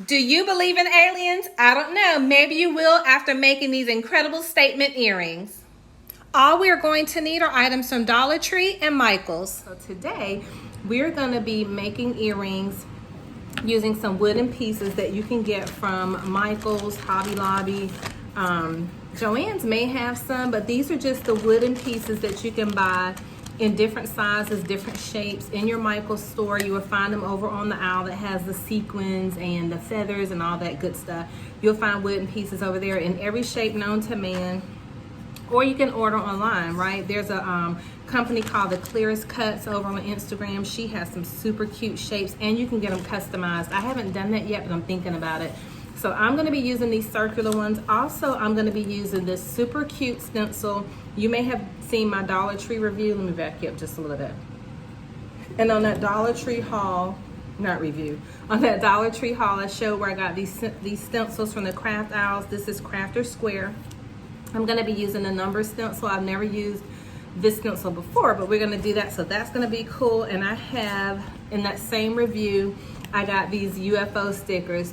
Do you believe in aliens? I don't know. Maybe you will after making these incredible statement earrings. All we are going to need are items from Dollar Tree and Michael's. So today, we're going to be making earrings using some wooden pieces that you can get from Michael's, Hobby Lobby. Joann's may have some, but these are just the wooden pieces that you can buy in different sizes, different shapes. In your Michael's store, you will find them over on the aisle that has the sequins and the feathers and all that good stuff. You'll find wooden pieces over there in every shape known to man. Or you can order online, right? There's a company called The Clearest Cuts over on Instagram. She has some super cute shapes and you can get them customized. I haven't done that yet, but I'm thinking about it. So I'm gonna be using these circular ones. Also, I'm gonna be using this super cute stencil. You may have seen my Dollar Tree review. Let me back you up just a little bit. And on that Dollar Tree haul, not review, on that Dollar Tree haul, I showed where I got these stencils from the craft aisles. This is Crafter Square. I'm gonna be using a number stencil. I've never used this stencil before, but we're gonna do that. So that's gonna be cool. And I have, in that same review, I got these UFO stickers.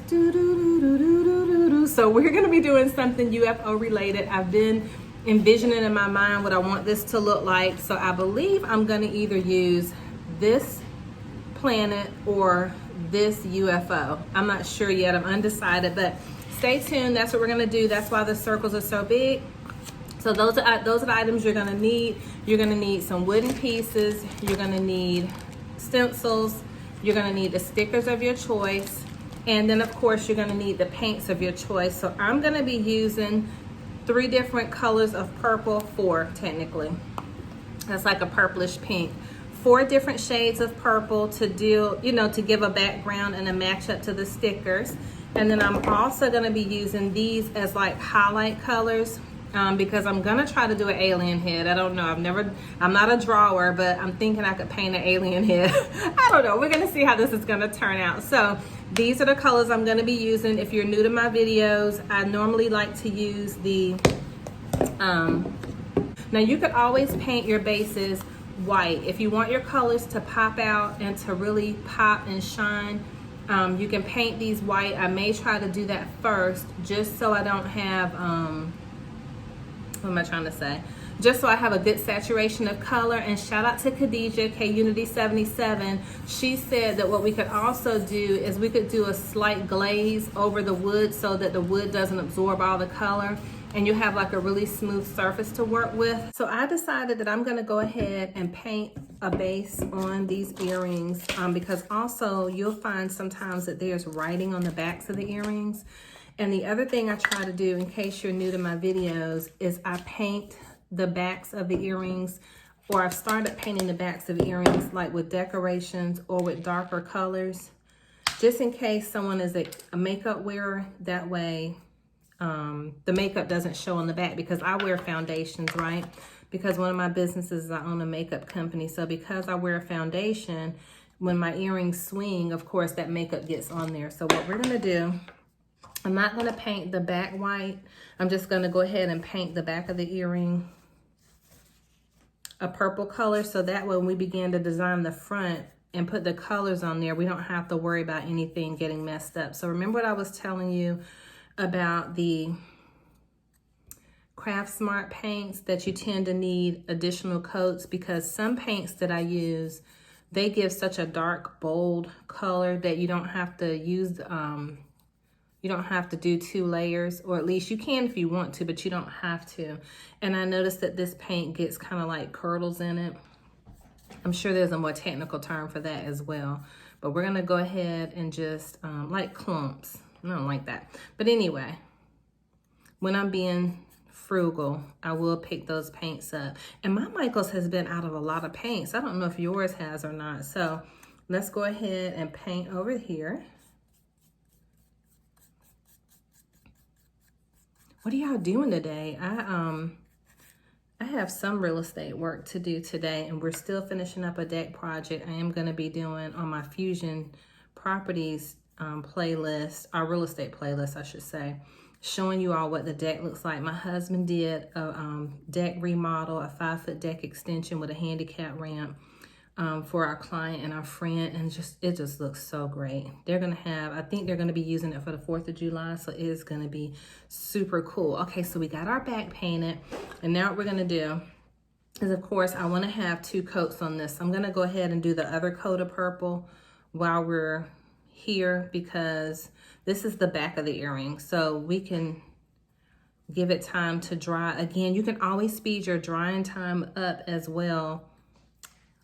So we're gonna be doing something UFO related. I've been envisioning in my mind what I want this to look like. So I believe I'm gonna either use this planet or this UFO. I'm not sure yet, I'm undecided, but stay tuned. That's what we're gonna do. That's why the circles are so big. So those are the items you're gonna need. You're gonna need some wooden pieces. You're gonna need stencils. You're gonna need the stickers of your choice. And then of course, you're gonna need the paints of your choice. So I'm gonna be using 3 different colors of purple, 4 technically. That's like a purplish pink. 4 different shades of purple to deal, to give a background and a match up to the stickers. And then I'm also gonna be using these as like highlight colors because I'm gonna try to do an alien head. I don't know, I'm not a drawer, but I'm thinking I could paint an alien head. I don't know, we're gonna see how this is gonna turn out. So these are the colors I'm gonna be using. If you're new to my videos, I normally like to use the, now you could always paint your bases white. If you want your colors to pop out and to really pop and shine, you can paint these white. I may try to do that first just so I don't have, what am I trying to say? Just so I have a good saturation of color. And shout out to Khadija, K-Unity77. She said that what we could also do is we could do a slight glaze over the wood so that the wood doesn't absorb all the color and you have like a really smooth surface to work with. So I decided that I'm gonna go ahead and paint a base on these earrings because also you'll find sometimes that there's writing on the backs of the earrings. And the other thing I try to do, in case you're new to my videos, is I paint the backs of the earrings, or I've started painting the backs of earrings like with decorations or with darker colors, just in case someone is a makeup wearer. That way the makeup doesn't show on the back, because I wear foundations, right? Because one of my businesses is I own a makeup company. So because I wear a foundation, when my earrings swing, of course, that makeup gets on there. So what we're gonna do, I'm not gonna paint the back white. I'm just gonna go ahead and paint the back of the earring a purple color, so that when we begin to design the front and put the colors on there, we don't have to worry about anything getting messed up. So remember what I was telling you about the Craft Smart paints, that you tend to need additional coats, because some paints that I use, they give such a dark, bold color that you don't have to use, you don't have to do 2 layers, or at least you can if you want to, but you don't have to. And I noticed that this paint gets kind of like curdles in it. I'm sure there's a more technical term for that as well, but we're gonna go ahead and just like clumps. I don't like that. But anyway, when I'm being frugal, I will pick those paints up. And my Michael's has been out of a lot of paints. I don't know if yours has or not. So let's go ahead and paint over here. What are y'all doing today? I have some real estate work to do today, and we're still finishing up a deck project I am going to be doing on my Fusion Properties playlist, our real estate playlist, I should say, showing you all what the deck looks like. My husband did a deck remodel, a 5-foot deck extension with a handicap ramp. for our client and our friend, and it just looks so great. They're gonna have, I think they're gonna be using it for the 4th of July, so it is gonna be super cool. Okay, so we got our back painted, and now what we're gonna do is, of course, I wanna have 2 coats on this. I'm gonna go ahead and do the other coat of purple while we're here, because this is the back of the earring, so we can give it time to dry. Again, you can always speed your drying time up as well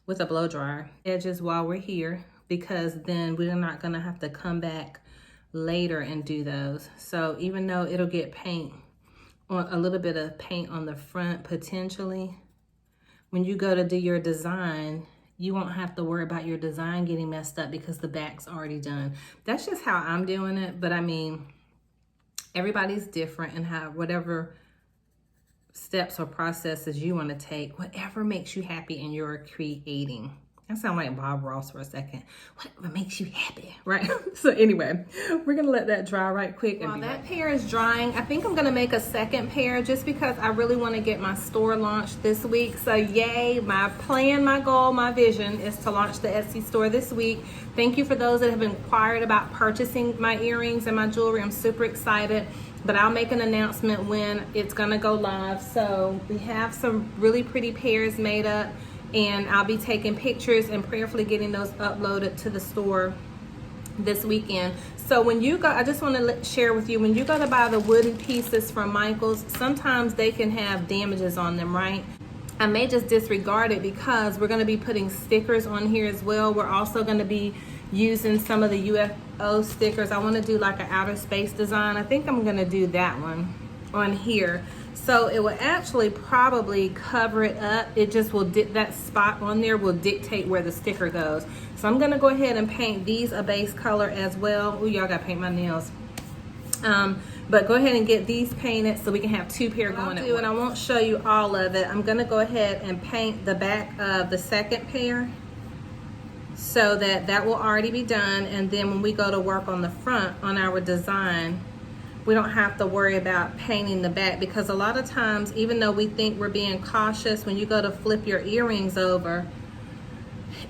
with a blow dryer edges while we're here, because then we're not gonna have to come back later and do those. So even though it'll get paint on, a little bit of paint on the front potentially, when you go to do your design, you won't have to worry about your design getting messed up because the back's already done. That's just how I'm doing it, but I mean, everybody's different, and how whatever steps or processes you want to take, whatever makes you happy and you're creating. I sound like Bob Ross for a second. Whatever makes you happy, right? So anyway, we're gonna let that dry right quick. While that pair is drying, I think I'm gonna make a second pair just because I really want to get my store launched this week. So yay, my plan, my goal, my vision is to launch the Etsy store this week. Thank you for those that have inquired about purchasing my earrings and my jewelry. I'm super excited, but I'll make an announcement when it's gonna go live. So we have some really pretty pairs made up, and I'll be taking pictures and prayerfully getting those uploaded to the store this weekend. So when you go, I just want to share with you, when you go to buy the wooden pieces from Michael's, sometimes they can have damages on them, right? I may just disregard it because we're going to be putting stickers on here as well. We're also going to be using some of the UFO stickers. I want to do like an outer space design. I think I'm going to do that one on here. So it will actually probably cover it up. It just will, that spot on there will dictate where the sticker goes. So I'm gonna go ahead and paint these a base color as well. Ooh, y'all gotta paint my nails. But go ahead and get these painted so we can have 2 pair going at once. And I won't show you all of it. I'm gonna go ahead and paint the back of the second pair so that will already be done. And then when we go to work on the front on our design, we don't have to worry about painting the back, because a lot of times, even though we think we're being cautious, when you go to flip your earrings over,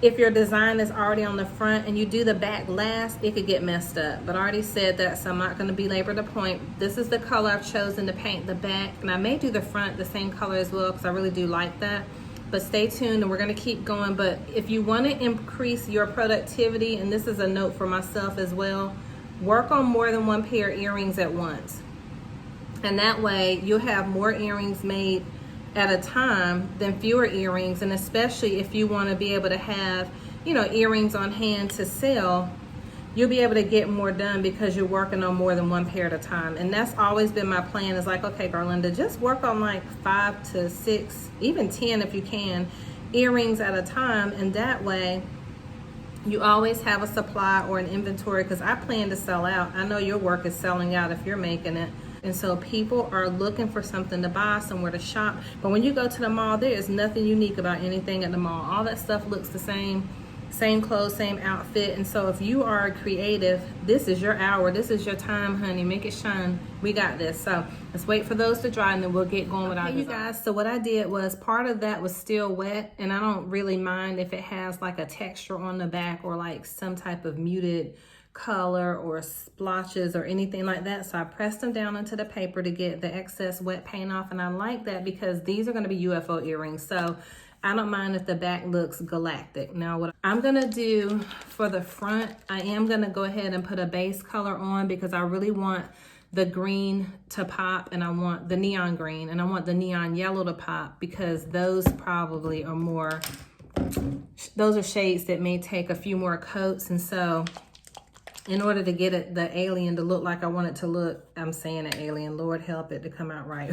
if your design is already on the front and you do the back last, it could get messed up. But I already said that, so I'm not going to belabor the point. This is the color I've chosen to paint the back, and I may do the front the same color as well because I really do like that. But stay tuned, and we're going to keep going. But if you want to increase your productivity, and this is a note for myself as well, work on more than 1 pair of earrings at once. And that way you'll have more earrings made at a time than fewer earrings. And especially if you want to be able to have, you know, earrings on hand to sell, you'll be able to get more done because you're working on more than 1 pair at a time. And that's always been my plan, is like, okay, Garlinda, just work on like 5 to 6, even 10 if you can, earrings at a time. And that way you always have a supply or an inventory, because I plan to sell out. I know your work is selling out if you're making it. And so people are looking for something to buy, somewhere to shop. But when you go to the mall, there is nothing unique about anything at the mall. All that stuff looks the same clothes, same outfit. And so if you are creative, this is your hour, this is your time, honey. Make it shine. We got this. So let's wait for those to dry, and then we'll get going with our design. You guys, so what I did was, part of that was still wet, and I don't really mind if it has like a texture on the back or like some type of muted color or splotches or anything like that. So I pressed them down into the paper to get the excess wet paint off, and I like that because these are going to be UFO earrings. So I don't mind if the back looks galactic. Now what I'm gonna do for the front, I am gonna go ahead and put a base color on, because I really want the green to pop, and I want the neon green, and I want the neon yellow to pop, because those probably are more, those are shades that may take a few more coats. And so in order to get it, the alien to look like I want it to look, I'm saying an alien, Lord help it to come out right.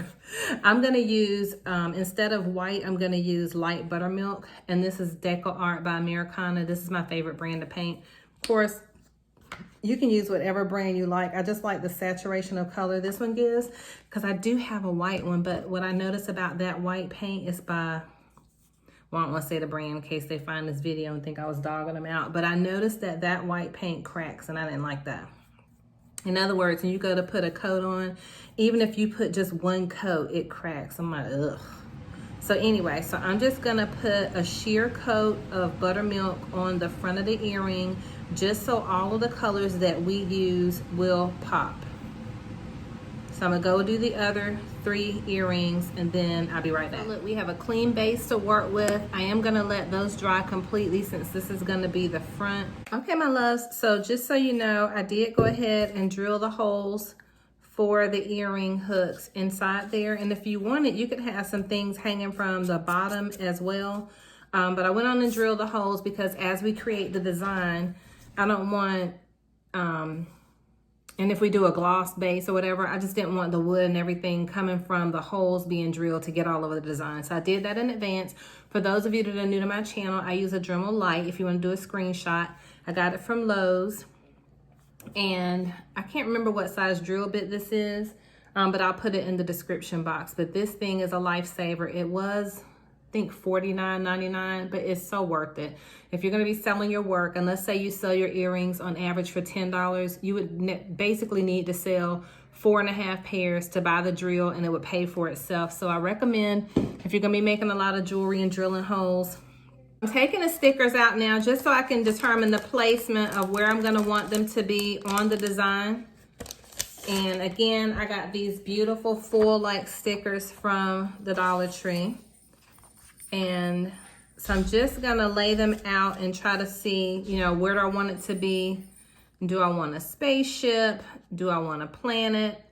I'm gonna use, instead of white, I'm gonna use light buttermilk. And this is Deco Art by Americana. This is my favorite brand to paint. Of course, you can use whatever brand you like. I just like the saturation of color this one gives, because I do have a white one, but what I noticed about that white paint is by, well, I don't want to say the brand in case they find this video and think I was dogging them out, but I noticed that that white paint cracks, and I didn't like that. In other words, when you go to put a coat on, even if you put just 1 coat, it cracks. I'm like, ugh. So anyway, so I'm just gonna put a sheer coat of buttermilk on the front of the earring, just so all of the colors that we use will pop. So I'm gonna go do the other 3 earrings and then I'll be right back. Look, we have a clean base to work with. I am gonna let those dry completely since this is gonna be the front. Okay, my loves, so just so you know, I did go ahead and drill the holes for the earring hooks inside there. And if you wanted, you could have some things hanging from the bottom as well. But I went on and drilled the holes because as we create the design, I don't want, and if we do a gloss base or whatever, I just didn't want the wood and everything coming from the holes being drilled to get all over the design. So I did that in advance. For those of you that are new to my channel, I use a Dremel Light if you want to do a screenshot. I got it from Lowe's. And I can't remember what size drill bit this is, but I'll put it in the description box. But this thing is a lifesaver. It was, I think, $49.99, but it's so worth it. If you're going to be selling your work, and let's say you sell your earrings on average for $10, you would basically need to sell 4.5 pairs to buy the drill, and it would pay for itself. So I recommend, if you're going to be making a lot of jewelry and drilling holes. I'm taking the stickers out now just so I can determine the placement of where I'm going to want them to be on the design. And again, I got these beautiful foil-like stickers from the Dollar Tree. And so I'm just going to lay them out and try to see, you know, where do I want it to be? Do I want a spaceship? Do I want a planet?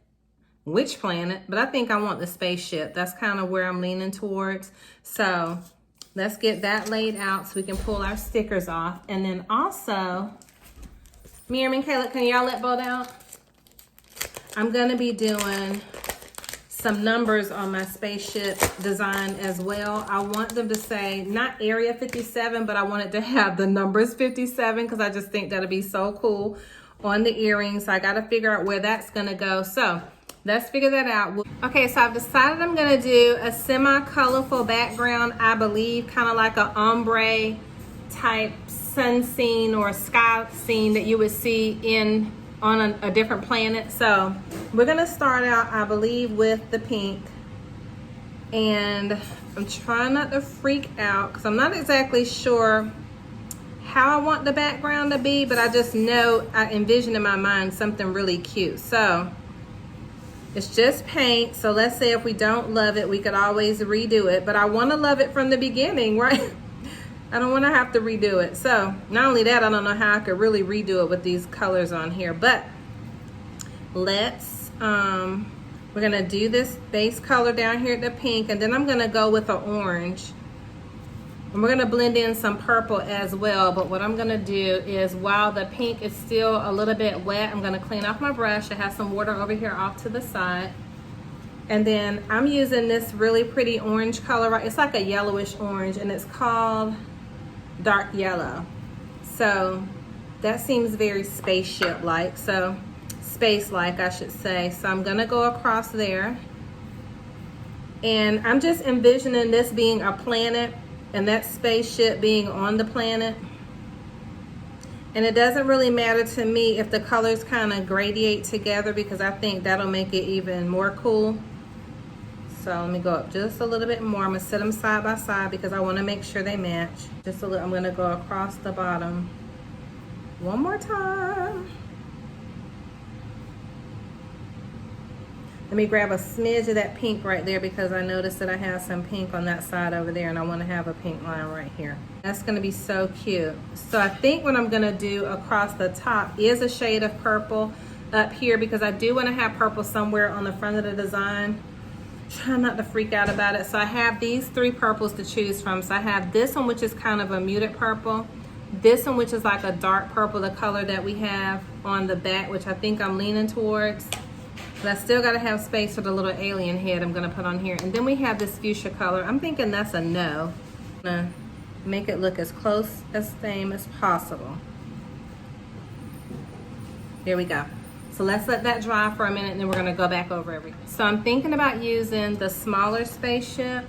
Which planet? But I think I want the spaceship. That's kind of where I'm leaning towards. So let's get that laid out so we can pull our stickers off. And then also, Miriam and Caleb, can y'all let both out? I'm gonna be doing some numbers on my spaceship design as well. I want them to say, not Area 57, but I want it to have the numbers 57 because I just think that'll be so cool on the earrings. So I gotta figure out where that's gonna go. So let's figure that out. Okay, so I've decided I'm gonna do a semi-colorful background, I believe, kind of like an ombre type sun scene or sky scene that you would see on a different planet. So we're gonna start out, I believe, with the pink. And I'm trying not to freak out because I'm not exactly sure how I want the background to be, but I just know I envision in my mind something really cute. So it's just paint, so let's say if we don't love it, we could always redo it. But I want to love it from the beginning, right? I don't want to have to redo it. So not only that, I don't know how I could really redo it with these colors on here. But let's, we're going to do this base color down here at the pink, and then I'm going to go with an orange. And we're going to blend in some purple as well. But what I'm going to do is, while the pink is still a little bit wet, I'm going to clean off my brush. I have some water over here off to the side. And then I'm using this really pretty orange color. It's like a yellowish orange, and it's called dark yellow. So that seems very spaceship-like. So space-like, I should say. So I'm going to go across there. And I'm just envisioning this being a planet, and that spaceship being on the planet. And it doesn't really matter to me if the colors kind of gradate together, because I think that'll make it even more cool. So let me go up just a little bit more. I'm gonna set them side by side because I want to make sure they match. Just a little. I'm gonna go across the bottom one more time. Let me grab a smidge of that pink right there because I noticed that I have some pink on that side over there, and I want to have a pink line right here. That's going to be so cute. So I think what I'm going to do across the top is a shade of purple up here because I do want to have purple somewhere on the front of the design. Try not to freak out about it. So I have these 3 purples to choose from. So I have this one, which is kind of a muted purple. This one, which is like a dark purple, the color that we have on the back, which I think I'm leaning towards. But I still gotta have space for the little alien head I'm gonna put on here. And then we have this fuchsia color. I'm thinking that's a no. I'm gonna make it look as close as same as possible. There we go. So let's let that dry for a minute, and then we're gonna go back over everything. So I'm thinking about using the smaller spaceship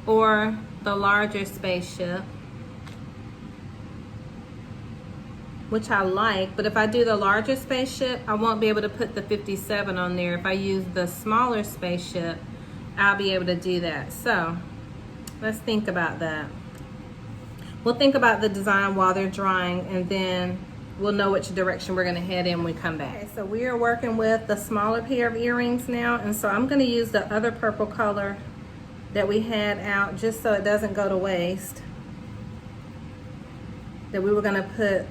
or the larger spaceship, which I like, but if I do the larger spaceship, I won't be able to put the 57 on there. If I use the smaller spaceship, I'll be able to do that. So let's think about that. We'll think about the design while they're drying, and then we'll know which direction we're gonna head in when we come back. Okay, so we are working with the smaller pair of earrings now, and so I'm gonna use the other purple color that we had out just so it doesn't go to waste. That we were gonna put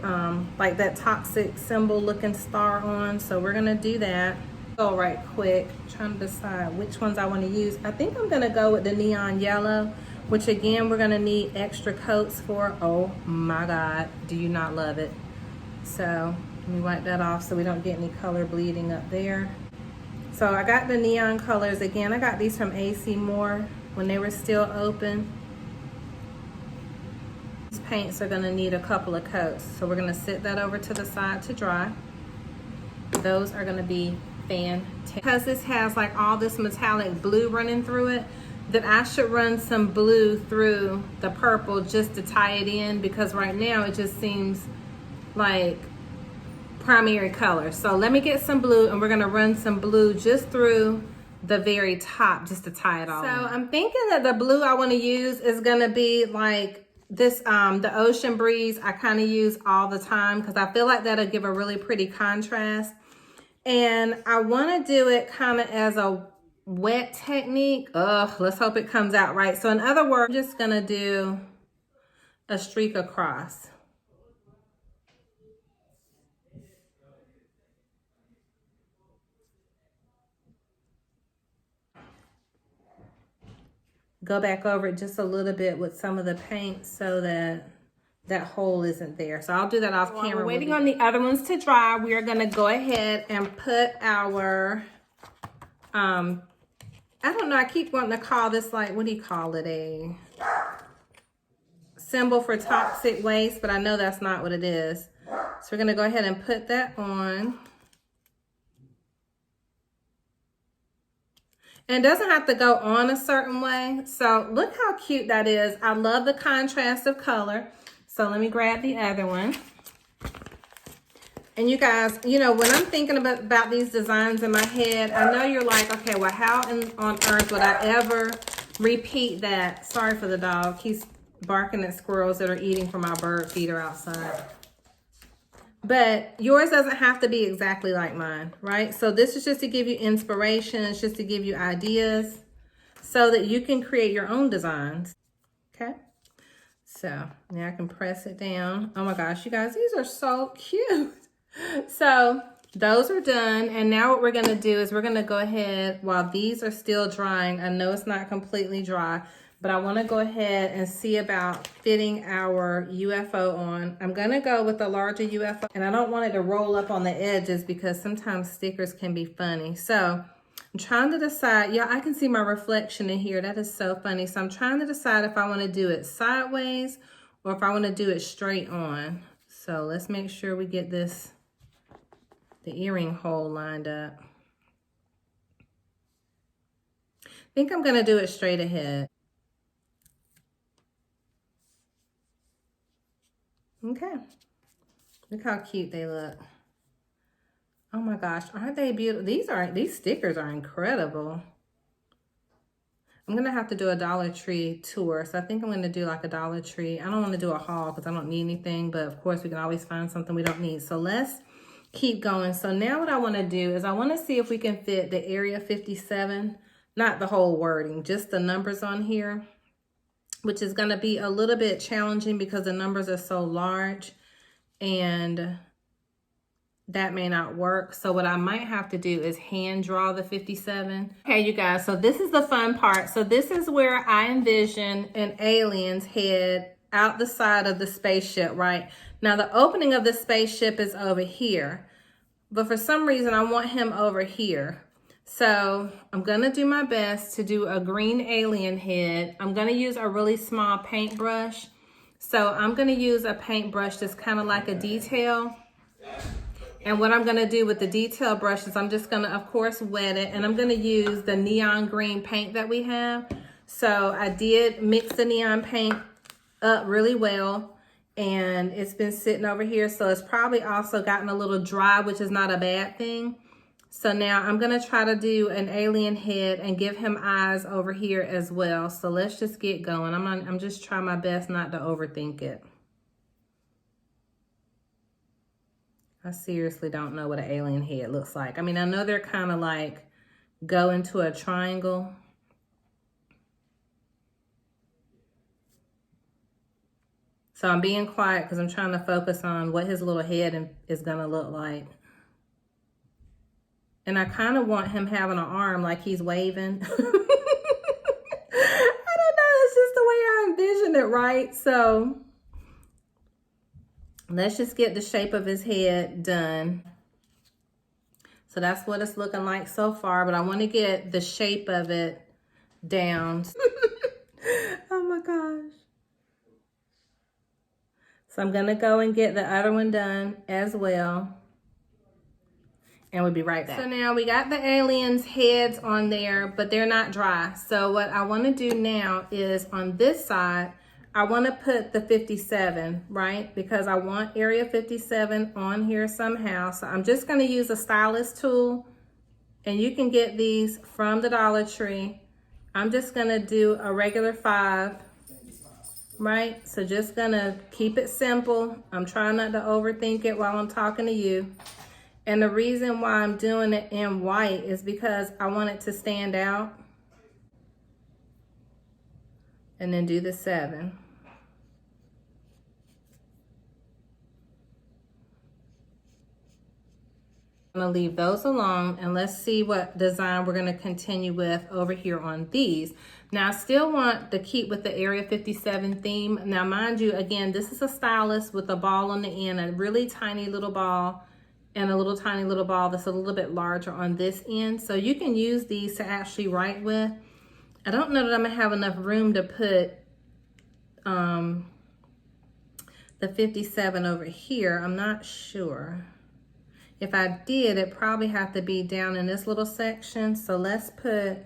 like that toxic symbol looking star on, so we're gonna do that. Go right quick, trying to decide which ones I wanna use. I think I'm gonna go with the neon yellow, which again, we're gonna need extra coats for. Oh my God, do you not love it? So let me wipe that off so we don't get any color bleeding up there. So I got the neon colors. Again, I got these from AC Moore when they were still open. These paints are gonna need a couple of coats. So we're gonna sit that over to the side to dry. Those are gonna be fantastic. Because this has like all this metallic blue running through it, that I should run some blue through the purple just to tie it in, because right now it just seems like primary color. So let me get some blue, and we're gonna run some blue just through the very top just to tie it all in. So I'm thinking that the blue I wanna use is gonna be like this, the Ocean Breeze I kinda use all the time because I feel like that'll give a really pretty contrast. And I wanna do it kinda as a wet technique. Let's hope it comes out right. So in other words, I'm just gonna do a streak across. Go back over it just a little bit with some of the paint so that that hole isn't there. So I'll do that off camera. While we're waiting on the other ones to dry, we are gonna go ahead and put our, I don't know, I keep wanting to call this like, what do you call it? A symbol for toxic waste, but I know that's not what it is. So we're gonna go ahead and put that on. And it doesn't have to go on a certain way. So look how cute that is. I love the contrast of color. So let me grab the other one. And you guys, you know, when I'm thinking about these designs in my head, I know you're like, okay, well, how on earth would I ever repeat that? Sorry for the dog. He's barking at squirrels that are eating from our bird feeder outside. But yours doesn't have to be exactly like mine, right? So this is just to give you inspiration. It's just to give you ideas so that you can create your own designs, okay? So now I can press it down. Oh my gosh, you guys, these are so cute. So those are done. And now what we're gonna do is we're gonna go ahead, while these are still drying, I know it's not completely dry, but I wanna go ahead and see about fitting our UFO on. I'm gonna go with the larger UFO, and I don't want it to roll up on the edges because sometimes stickers can be funny. So I'm trying to decide, yeah, I can see my reflection in here. That is so funny. So I'm trying to decide if I wanna do it sideways or if I wanna do it straight on. So let's make sure we get this, the earring hole lined up. I think I'm gonna do it straight ahead. Okay, look how cute they look. Oh my gosh, aren't they beautiful? These stickers are incredible. I'm gonna have to do a Dollar Tree tour. So I think I'm gonna do like a Dollar Tree. I don't wanna do a haul because I don't need anything, but of course we can always find something we don't need. So let's keep going. So now what I wanna do is I wanna see if we can fit the Area 57, not the whole wording, just the numbers on here, which is gonna be a little bit challenging because the numbers are so large and that may not work. So what I might have to do is hand draw the 57. Okay, you guys, so this is the fun part. So this is where I envision an alien's head out the side of the spaceship, right? Now the opening of the spaceship is over here, but for some reason I want him over here. So I'm gonna do my best to do a green alien head. I'm gonna use a really small paintbrush. So I'm gonna use a paintbrush that's kind of like a detail. And what I'm gonna do with the detail brush is I'm just gonna, of course, wet it, and I'm gonna use the neon green paint that we have. So I did mix the neon paint up really well, and it's been sitting over here. So it's probably also gotten a little dry, which is not a bad thing. So now I'm gonna try to do an alien head and give him eyes over here as well. So let's just get going. I'm just trying my best not to overthink it. I seriously don't know what an alien head looks like. I mean, I know they're kind of like go into a triangle. So I'm being quiet because I'm trying to focus on what his little head is gonna look like. And I kind of want him having an arm like he's waving. I don't know, it's just the way I envision it, right? So let's just get the shape of his head done. So that's what it's looking like so far, but I want to get the shape of it down. Oh my gosh. So I'm gonna go and get the other one done as well. And we'll be right back. So now we got the aliens' heads on there, but they're not dry. So what I want to do now is on this side, I want to put the 57, right? Because I want area 57 on here somehow. So I'm just going to use a stylus tool, and you can get these from the Dollar Tree. I'm just going to do a regular 5, right? So just going to keep it simple. I'm trying not to overthink it while I'm talking to you. And the reason why I'm doing it in white is because I want it to stand out. And then do the 7. I'm gonna leave those alone, and let's see what design we're gonna continue with over here on these. Now I still want to keep with the Area 57 theme. Now mind you, again, this is a stylus with a ball on the end, a really tiny little ball, and a little tiny little ball that's a little bit larger on this end. So you can use these to actually write with. I don't know that I'm gonna have enough room to put the 57 over here. I'm not sure. If I did, it probably have to be down in this little section. So let's put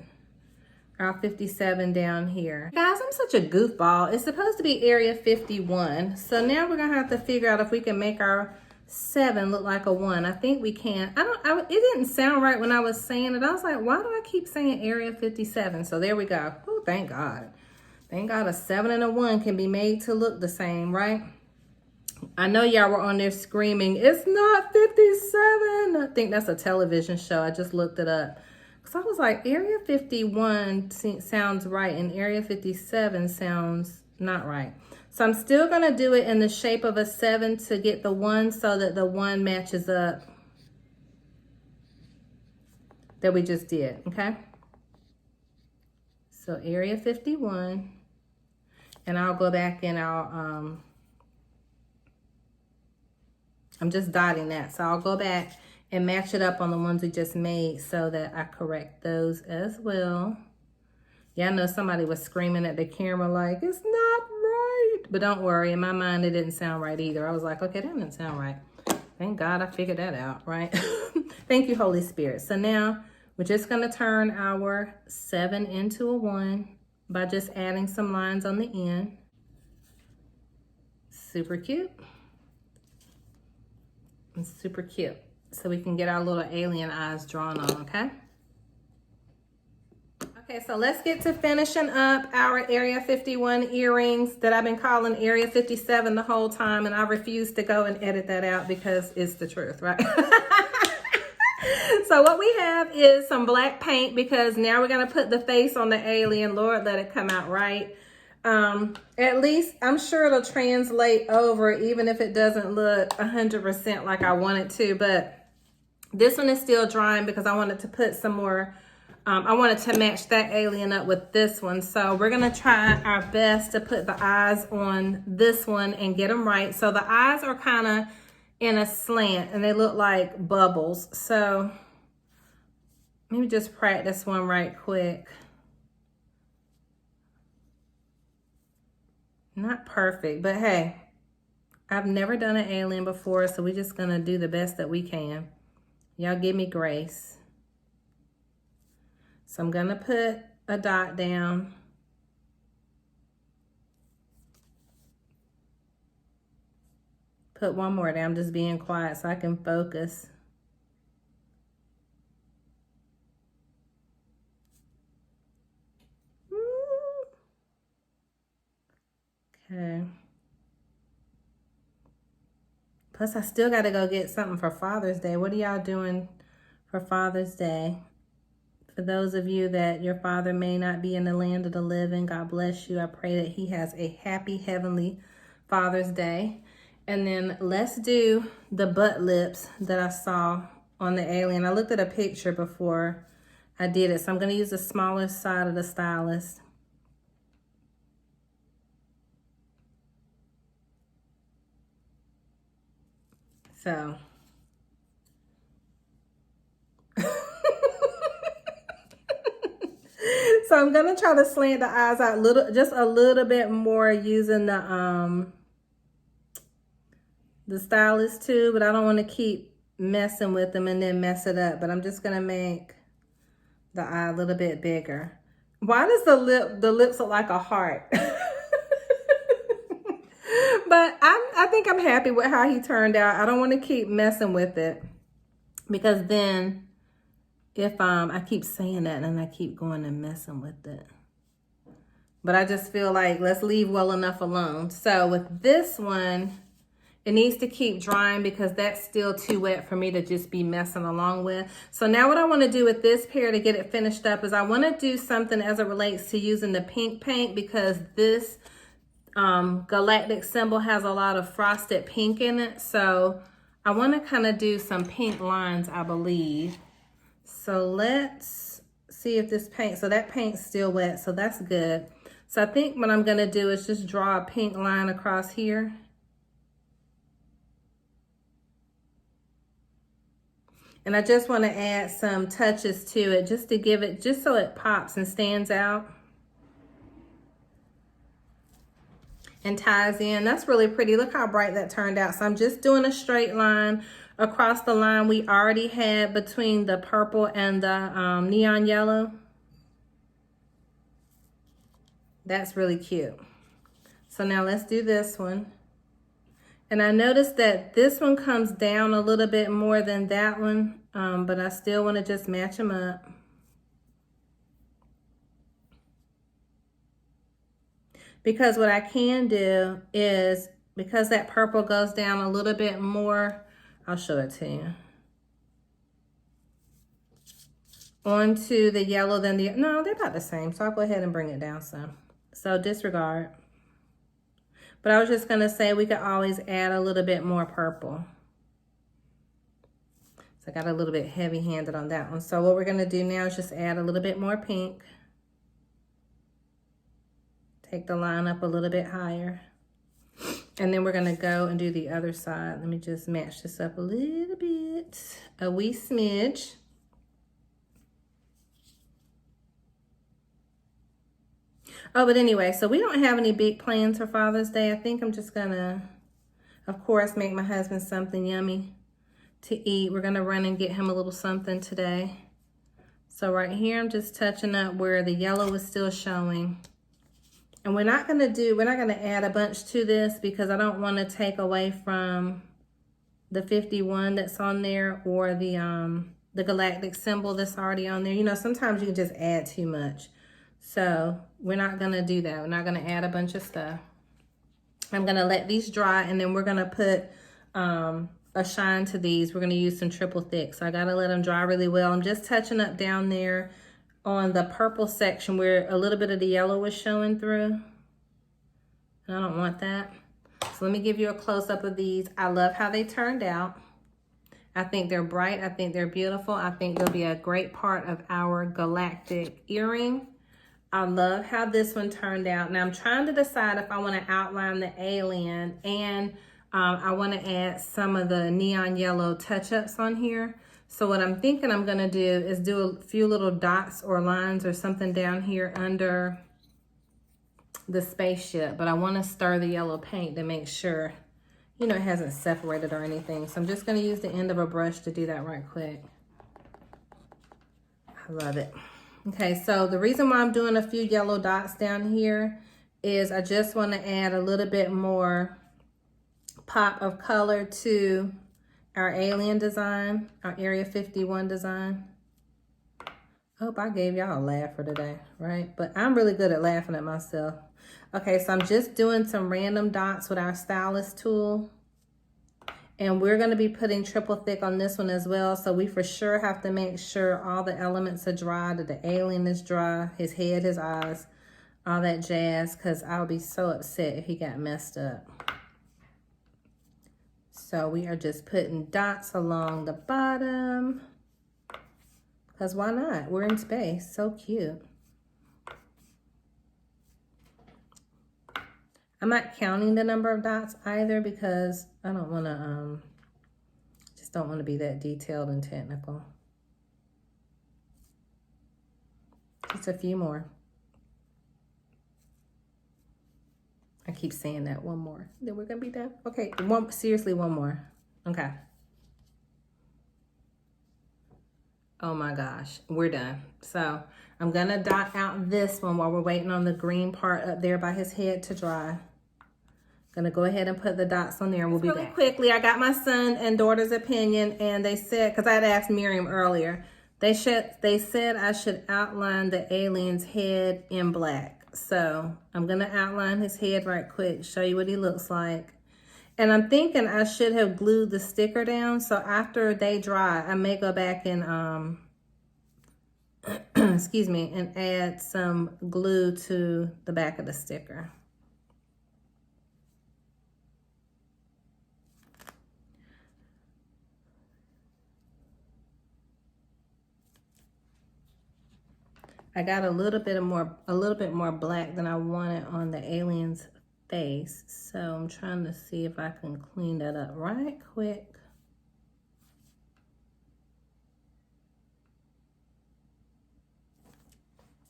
our 57 down here. Guys, I'm such a goofball. It's supposed to be area 51. So now we're gonna have to figure out if we can make our 7 look like a 1. I think we can. It didn't sound right when I was saying it. I was like, why do I keep saying area 57? So there we go. Oh, thank God. Thank God a 7 and a 1 can be made to look the same, right? I know y'all were on there screaming, it's not 57. I think that's a television show. I just looked it up. Because I was like, area 51 sounds right and area 57 sounds not right. So I'm still going to do it in the shape of a 7 to get the 1 so that the 1 matches up that we just did, okay? So area 51. And I'll go back and I'm just dotting that. So I'll go back and match it up on the ones we just made so that I correct those as well. Yeah, I know somebody was screaming at the camera like, it's not right. But don't worry, in my mind, it didn't sound right either. I was like, okay, that didn't sound right. Thank God I figured that out, right? Thank you, Holy Spirit. So now we're just gonna turn our 7 into a 1 by just adding some lines on the end. Super cute. And super cute. So we can get our little alien eyes drawn on, okay? Okay, so let's get to finishing up our Area 51 earrings that I've been calling Area 57 the whole time, and I refuse to go and edit that out because it's the truth, right? So what we have is some black paint because now we're gonna put the face on the alien. Lord, let it come out right. At least I'm sure it'll translate over even if it doesn't look 100% like I want it to, but this one is still drying because I wanted to put some more, I wanted to match that alien up with this one. So we're gonna try our best to put the eyes on this one and get them right. So the eyes are kind of in a slant and they look like bubbles. So let me just practice one right quick. Not perfect, but hey, I've never done an alien before, so we're just gonna do the best that we can. Y'all give me grace. So I'm gonna put a dot down. Put one more down, I'm just being quiet so I can focus. Okay. Plus, I still got to go get something for Father's Day. What are y'all doing for Father's Day? For those of you that your father may not be in the land of the living, God bless you. I pray that he has a happy heavenly Father's Day. And then let's do the butt lips that I saw on the alien. I looked at a picture before I did it, so I'm going to use the smaller side of the stylus. So so I'm gonna try to slant the eyes out just a little bit more using the stylus too, but I don't want to keep messing with them and then mess it up. But I'm just gonna make the eye a little bit bigger. Why does the lips look like a heart? But I think I'm happy with how he turned out. I don't want to keep messing with it, because then if I keep saying that and I keep going and messing with it. But I just feel like let's leave well enough alone. So with this one, it needs to keep drying because that's still too wet for me to just be messing along with. So now what I want to do with this pair to get it finished up is I want to do something as it relates to using the pink paint, because this galactic symbol has a lot of frosted pink in it. So I want to kind of do some pink lines, I believe. So let's see if this paint, so that paint's still wet, so that's good. So I think what I'm going to do is just draw a pink line across here. And I just want to add some touches to it just to give it, just so it pops and stands out and ties in. That's really pretty. Look how bright that turned out. So I'm just doing a straight line across the line we already had between the purple and the neon yellow. That's really cute. So now let's do this one. And I noticed that this one comes down a little bit more than that one, but I still want to just match them up. Because what I can do is, because that purple goes down a little bit more, I'll show it to you. Onto the yellow than the, no, they're about the same. So I'll go ahead and bring it down some. So disregard. But I was just gonna say we could always add a little bit more purple. So I got a little bit heavy-handed on that one. So what we're gonna do now is just add a little bit more pink. Take the line up a little bit higher. And then we're gonna go and do the other side. Let me just match this up a little bit, a wee smidge. Oh, but anyway, so we don't have any big plans for Father's Day. I think I'm just gonna, of course, make my husband something yummy to eat. We're gonna run and get him a little something today. So right here, I'm just touching up where the yellow is still showing. And we're not gonna add a bunch to this because I don't wanna take away from the 51 that's on there, or the galactic symbol that's already on there. You know, sometimes you can just add too much. So we're not gonna do that. We're not gonna add a bunch of stuff. I'm gonna let these dry, and then we're gonna put a shine to these. We're gonna use some triple thick. So I gotta let them dry really well. I'm just touching up down there on the purple section where a little bit of the yellow was showing through. I don't want that. So let me give you a close-up of these. I love how they turned out. I think they're bright. I think they're beautiful. I think they'll be a great part of our galactic earring. I love how this one turned out. Now I'm trying to decide if I want to outline the alien and I want to add some of the neon yellow touch-ups on here. So what I'm thinking I'm going to do is do a few little dots or lines or something down here under the spaceship. But I want to stir the yellow paint to make sure, you know, it hasn't separated or anything. So I'm just going to use the end of a brush to do that right quick. I love it. Okay, so the reason why I'm doing a few yellow dots down here is I just want to add a little bit more pop of color to our alien design, our Area 51 design. Hope I gave y'all a laugh for today, right? But I'm really good at laughing at myself. Okay, so I'm just doing some random dots with our stylus tool. And we're going to be putting triple thick on this one as well. So we for sure have to make sure all the elements are dry, that the alien is dry, his head, his eyes, all that jazz, because I'll be so upset if he got messed up. So we are just putting dots along the bottom. Because why not? We're in space. So cute. I'm not counting the number of dots either because I don't want to, just don't want to be that detailed and technical. Just a few more. I keep saying that, one more. Then we're going to be done. Okay, seriously, one more. Okay. Oh my gosh, we're done. So I'm going to dot out this one while we're waiting on the green part up there by his head to dry. Gonna go ahead and put the dots on there and we'll be back. Really quickly, I got my son and daughter's opinion, and they said, because I had asked Miriam earlier, they said I should outline the alien's head in black. So I'm gonna outline his head right quick, show you what he looks like. And I'm thinking I should have glued the sticker down, so after they dry, I may go back and excuse me, and add some glue to the back of the sticker. I got a little bit more black than I wanted on the alien's face. So I'm trying to see if I can clean that up right quick.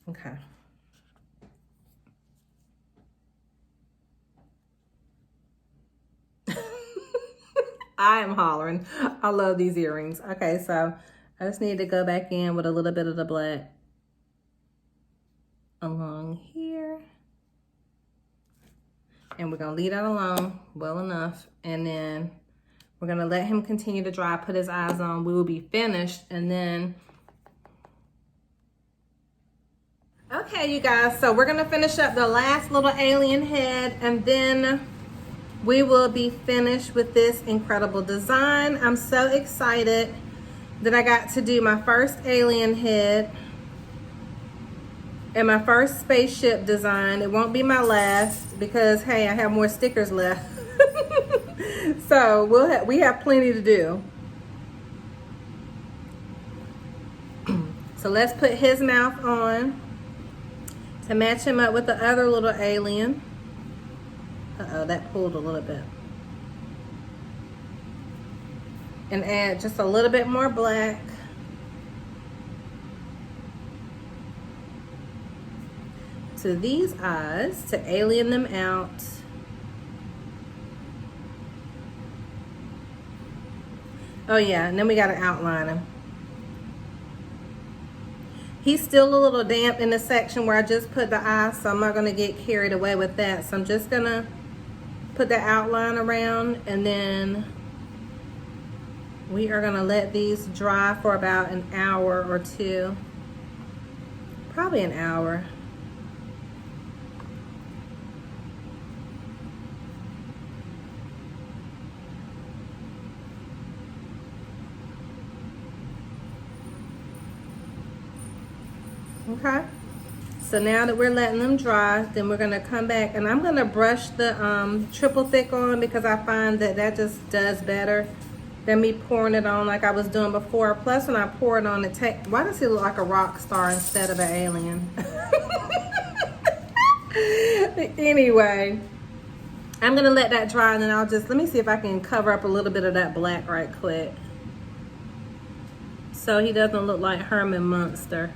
Okay. I am hollering. I love these earrings. Okay, so I just need to go back in with a little bit of the black along here, and we're gonna leave that alone well enough, and then we're gonna let him continue to dry, put his eyes on. We will be finished, and then okay, you guys, so we're gonna finish up the last little alien head, and then we will be finished with this incredible design. I'm so excited that I got to do my first alien head and my first spaceship design. It won't be my last because, hey, I have more stickers left. So we have plenty to do. So let's put his mouth on to match him up with the other little alien. Uh-oh, that pulled a little bit. And add just a little bit more black. To these eyes to alien them out. Oh yeah, and then we gotta outline him. He's still a little damp in the section where I just put the eye, so I'm not gonna get carried away with that. So I'm just gonna put the outline around, and then we are gonna let these dry for about an hour or two. Probably an hour. Okay, so now that we're letting them dry, then we're gonna come back, and I'm gonna brush the triple thick on because I find that just does better than me pouring it on like I was doing before. Plus, when I pour it on, why does he look like a rock star instead of an alien? Anyway, I'm gonna let that dry, and then let me see if I can cover up a little bit of that black right quick, so he doesn't look like Herman Munster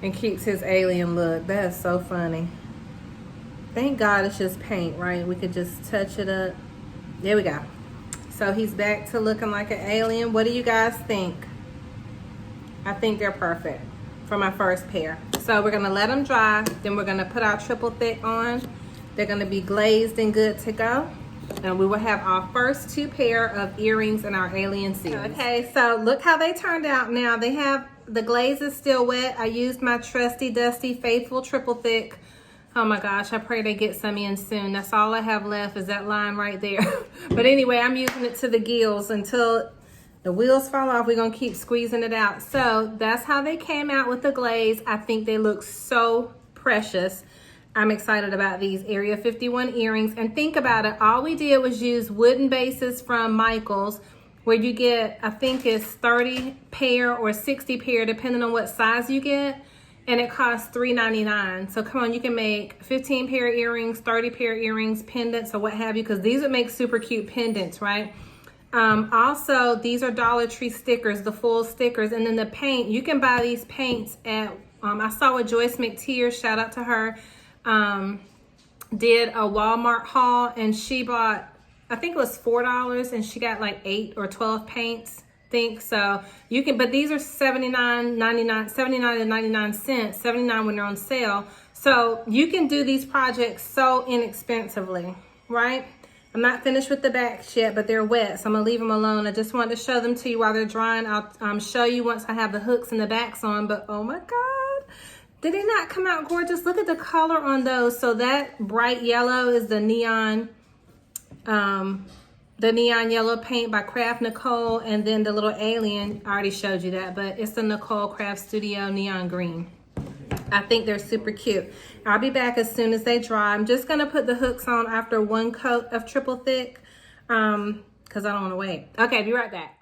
and keeps his alien look. That is so funny. Thank God it's just paint, right? We could just touch it up. There we go. So he's back to looking like an alien. What do you guys think? I think they're perfect for my first pair. So we're gonna let them dry. Then we're gonna put our triple thick on. They're gonna be glazed and good to go. And we will have our first 2 pair of earrings in our alien series. Okay, so look how they turned out now. They have, the glaze is still wet. I used my trusty, dusty, faithful triple thick. Oh my gosh, I pray they get some in soon. That's all I have left is that line right there. But anyway, I'm using it to the gills until the wheels fall off. We're gonna keep squeezing it out. So that's how they came out with the glaze. I think they look so precious. I'm excited about these Area 51 earrings. And think about it, all we did was use wooden bases from Michael's, where you get, I think it's 30 pair or 60 pair, depending on what size you get. And it costs $3.99. So come on, you can make 15 pair earrings, 30 pair earrings, pendants, or what have you, because these would make super cute pendants, right? Also, these are Dollar Tree stickers, the full stickers. And then the paint, you can buy these paints at, I saw a Joyce McTeer, shout out to her, did a Walmart haul, and she bought, I think it was $4, and she got like 8 or 12 paints, I think. So you can, but these are $79.99, 79 and 99 cents, 79 when they're on sale. So you can do these projects so inexpensively, right? I'm not finished with the backs yet, but they're wet, so I'm gonna leave them alone. I just wanted to show them to you while they're drying. I'll show you once I have the hooks and the backs on, but oh my God. Did they not come out gorgeous? Look at the color on those. So that bright yellow is the neon yellow paint by Craft Nicole, and then the little alien, I already showed you that, but it's the Nicole Craft Studio neon green. I think they're super cute. I'll be back as soon as they dry. I'm just gonna put the hooks on after 1 coat of triple thick, because I don't wanna wait. Okay, be right back.